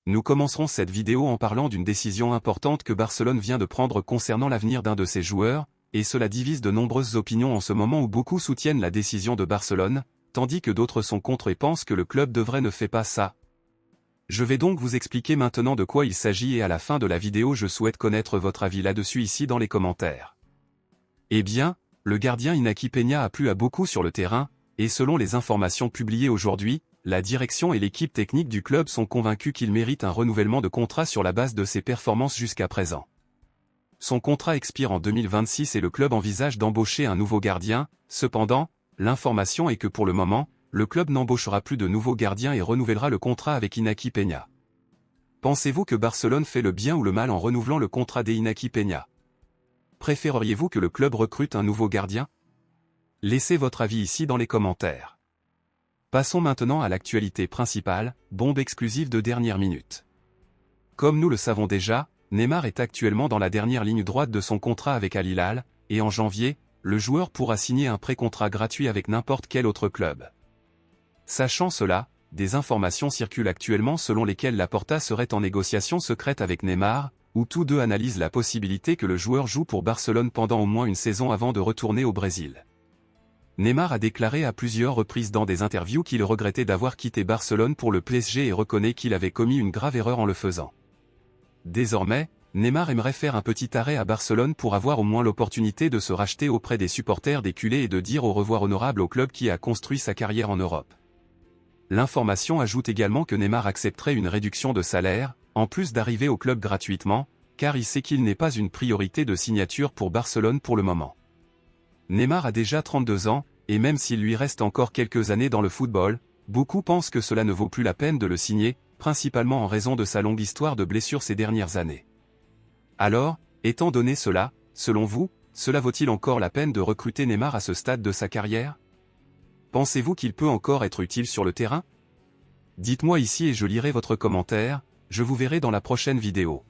Nous commencerons cette vidéo en parlant d'une décision importante que Barcelone vient de prendre concernant l'avenir d'un de ses joueurs, et cela divise de nombreuses opinions en ce moment où beaucoup soutiennent la décision de Barcelone, tandis que d'autres sont contre et pensent que le club devrait ne faire pas ça. Je vais donc vous expliquer maintenant de quoi il s'agit et à la fin de la vidéo je souhaite connaître votre avis là-dessus ici dans les commentaires. Eh bien, le gardien Iñaki Peña a plu à beaucoup sur le terrain, et selon les informations publiées aujourd'hui, la direction et l'équipe technique du club sont convaincus qu'il mérite un renouvellement de contrat sur la base de ses performances jusqu'à présent. Son contrat expire en 2026 et le club envisage d'embaucher un nouveau gardien, cependant, l'information est que pour le moment, le club n'embauchera plus de nouveaux gardiens et renouvellera le contrat avec Iñaki Peña. Pensez-vous que Barcelone fait le bien ou le mal en renouvelant le contrat d'Iñaki Peña? Préféreriez-vous que le club recrute un nouveau gardien? Laissez votre avis ici dans les commentaires. Passons maintenant à l'actualité principale, bombe exclusive de dernière minute. Comme nous le savons déjà, Neymar est actuellement dans la dernière ligne droite de son contrat avec Al Hilal, et en janvier, le joueur pourra signer un pré-contrat gratuit avec n'importe quel autre club. Sachant cela, des informations circulent actuellement selon lesquelles Laporta serait en négociation secrète avec Neymar, où tous deux analysent la possibilité que le joueur joue pour Barcelone pendant au moins une saison avant de retourner au Brésil. Neymar a déclaré à plusieurs reprises dans des interviews qu'il regrettait d'avoir quitté Barcelone pour le PSG et reconnaît qu'il avait commis une grave erreur en le faisant. Désormais, Neymar aimerait faire un petit arrêt à Barcelone pour avoir au moins l'opportunité de se racheter auprès des supporters des culés et de dire au revoir honorable au club qui a construit sa carrière en Europe. L'information ajoute également que Neymar accepterait une réduction de salaire, en plus d'arriver au club gratuitement, car il sait qu'il n'est pas une priorité de signature pour Barcelone pour le moment. Neymar a déjà 32 ans, et même s'il lui reste encore quelques années dans le football, beaucoup pensent que cela ne vaut plus la peine de le signer, principalement en raison de sa longue histoire de blessures ces dernières années. Alors, étant donné cela, selon vous, cela vaut-il encore la peine de recruter Neymar à ce stade de sa carrière? Pensez-vous qu'il peut encore être utile sur le terrain? Dites-moi ici et je lirai votre commentaire, je vous verrai dans la prochaine vidéo.